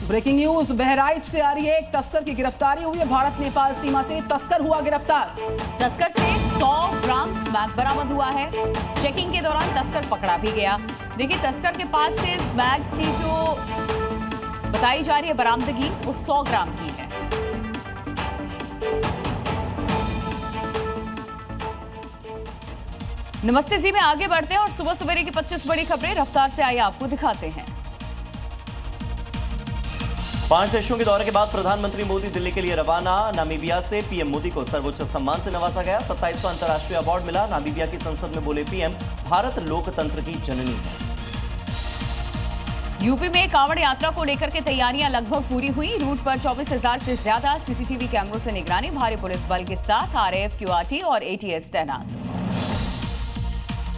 Breaking news, Bahraich से आ रही है एक तस्कर की गिरफ्तारी हुई है। भारत नेपाल सीमा से तस्कर हुआ गिरफ्तार। तस्कर से 100 ग्राम स्मैक बरामद हुआ है। चेकिंग के दौरान तस्कर पकड़ा भी गया। देखिए, तस्कर के पास से स्मैक की जो बताई जा रही है बरामदगी, वो 100 ग्राम की है। नमस्ते जी में आगे बढ़ते हैं और सुबह सवेरे की 25 बड़ी खबरें रफ्तार से आई आपको दिखाते हैं। 5 देशों के दौरे के बाद प्रधानमंत्री मोदी दिल्ली के लिए रवाना। नामीबिया से पीएम मोदी को सर्वोच्च सम्मान से नवाजा गया। 27वां अंतर्राष्ट्रीय अवार्ड मिला। नामीबिया की संसद में बोले पीएम, भारत लोकतंत्र की जननी है। यूपी में कांवड़ यात्रा को लेकर के तैयारियां लगभग पूरी हुई। रूट पर 24,000 से ज्यादा सीसीटीवी कैमरों से निगरानी। भारी पुलिस बल के साथ आरएएफ, क्यूआरटी और एटीएस तैनात।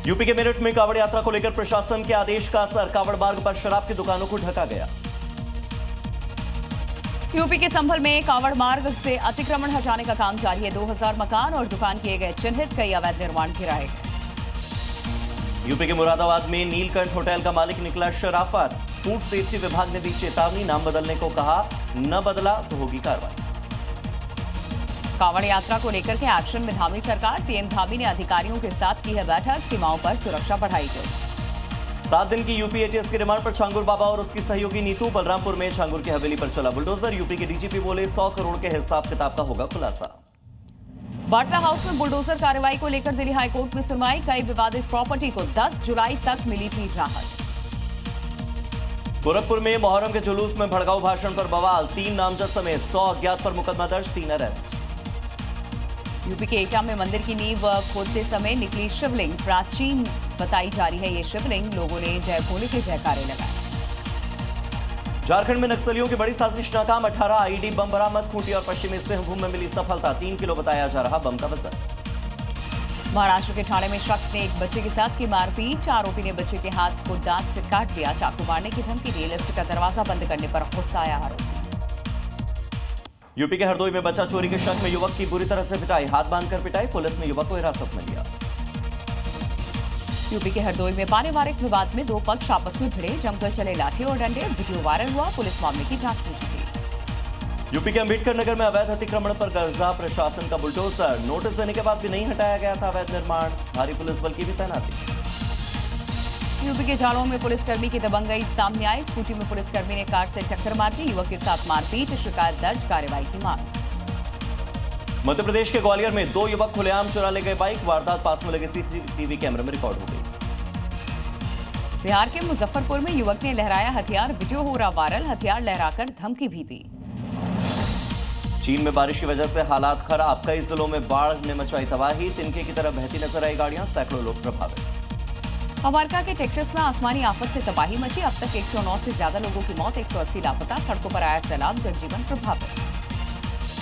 यूपी के मेरठ में कांवड़ यात्रा को लेकर प्रशासन के आदेश का असर। कांवड़ मार्ग पर शराब की दुकानों को ढका गया। यूपी के संभल में कांवड़ मार्ग से अतिक्रमण हटाने का काम जारी है। 2000 मकान और दुकान किए गए चिन्हित, कई अवैध निर्माण गिराए गए। यूपी के मुरादाबाद में नीलकंठ होटल का मालिक निकला शराफत। फूड सेफ्टी विभाग ने दी चेतावनी, नाम बदलने को कहा, न बदला तो होगी कार्रवाई। कांवड़ यात्रा को लेकर के एक्शन में धामी सरकार। सीएम धामी ने अधिकारियों के साथ की है बैठक। सीमाओं पर सुरक्षा बढ़ाई गई। 7 दिन की यूपी एटीएस की रिमांड पर छांगुर बाबा और उसकी सहयोगी नीतू। बलरामपुर में छांगुर की हवेली पर चला बुलडोजर। यूपी के डीजीपी बोले 100 करोड़ के हिसाब किताब का होगा खुलासा। बाटला हाउस में बुलडोजर कार्रवाई को लेकर दिल्ली हाईकोर्ट में सुनवाई। कई विवादित प्रॉपर्टी को 10 जुलाई तक मिली थी राहत। गोरखपुर में मुहर्रम के जुलूस में भड़काऊ भाषण पर बवाल। 3 नामजद समेत 100 अज्ञात पर मुकदमा दर्ज, 3 अरेस्ट। यूपी के एटा में मंदिर की नींव खोदते समय निकली शिवलिंग। प्राचीन बताई जा रही है ये शिवलिंग। लोगों ने जय भोले के जयकारे लगाए। झारखंड में नक्सलियों की बड़ी साजिश नाकाम। 18 आईईडी बम बरामद। खूंटी और पश्चिमी सिंहभूम में मिली सफलता। 3 किलो बताया जा रहा बम का वजन। महाराष्ट्र के ठाणे में शख्स ने एक बच्चे के साथ की मारपीट। आरोपी ने बच्चे के हाथ को दांत से काट दिया। चाकू मारने की धमकी दी। लिफ्ट का दरवाजा बंद करने पर गुस्सा आया आरोपी। यूपी के हरदोई में बच्चा चोरी के शक में युवक की बुरी तरह से पिटाई। हाथ बांधकर पिटाई। पुलिस ने युवक को हिरासत में लिया। यूपी के हरदोई में पारिवारिक विवाद में 2 पक्ष आपस में भिड़े। जमकर चले लाठी और डंडे। वीडियो वायरल हुआ। पुलिस मामले की जांच में जुटी। यूपी के अंबेडकर नगर में अवैध अतिक्रमण पर गर्जा। प्रशासन का बुलडोजर। नोटिस देने के बाद भी नहीं हटाया गया था अवैध निर्माण। भारी पुलिस बल की भी तैनाती। यूपी के जालौर में पुलिसकर्मी की दबंगई सामने आई। स्कूटी में पुलिसकर्मी ने कार से टक्कर मार दी। युवक के साथ मारपीट। शिकायत दर्ज, कार्रवाई की मांग। मध्य प्रदेश के ग्वालियर में 2 युवक खुलेआम चुरा ले गए बाइक। वारदात पास में लगे सीसीटीवी कैमरे में रिकॉर्ड हो गई। बिहार के मुजफ्फरपुर में युवक ने लहराया हथियार। वीडियो हो रहा वायरल। हथियार लहराकर धमकी भी दी। चीन में बारिश की वजह से हालात खराब। कई जिलों में बाढ़ ने मचाई तबाही। तिनके की तरह बहती नजर आई गाड़ियां। सैकड़ों लोग प्रभावित। अमेरिका के टेक्सास में आसमानी आफत से तबाही मची। अब तक 109 से ज्यादा लोगों की मौत, 180 लापता। सड़कों पर आया सैलाब, जनजीवन प्रभावित।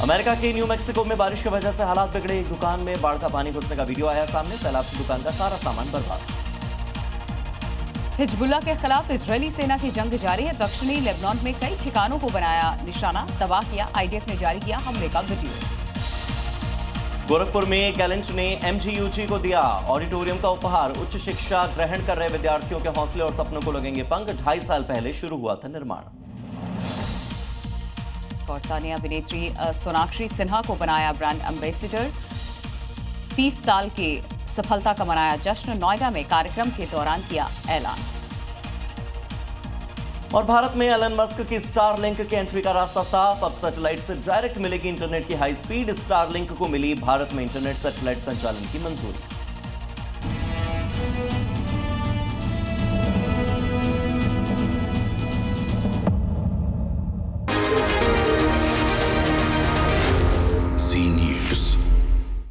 अमेरिका के न्यू मैक्सिको में बारिश की वजह से हालात बिगड़े। एक दुकान में बाढ़ का पानी घुसने का वीडियो आया सामने। सैलाब से दुकान का सारा सामान बर्बाद। हिजबुल्लाह के खिलाफ इजरायली सेना की जंग जारी है। दक्षिणी लेबनान में कई ठिकानों को बनाया निशाना, तबाह किया। आईडीएफ ने जारी किया हमले का वीडियो। गोरखपुर में कैलेंट ने एमजीयूजी को दिया ऑडिटोरियम का उपहार। उच्च शिक्षा ग्रहण कर रहे विद्यार्थियों के हौसले और सपनों को लगेंगे पंख। 2.5 साल पहले शुरू हुआ था निर्माण। पाकिस्तानी अभिनेत्री सोनाक्षी सिन्हा को बनाया ब्रांड एम्बेसडर। 30 साल की सफलता का मनाया जश्न। नोएडा में कार्यक्रम के दौरान किया ऐलान। और भारत में एलन मस्क की स्टारलिंक की एंट्री का रास्ता साफ। अब सैटेलाइट से डायरेक्ट मिलेगी इंटरनेट की हाई स्पीड। स्टारलिंक को मिली भारत में इंटरनेट सैटेलाइट संचालन की मंजूरी।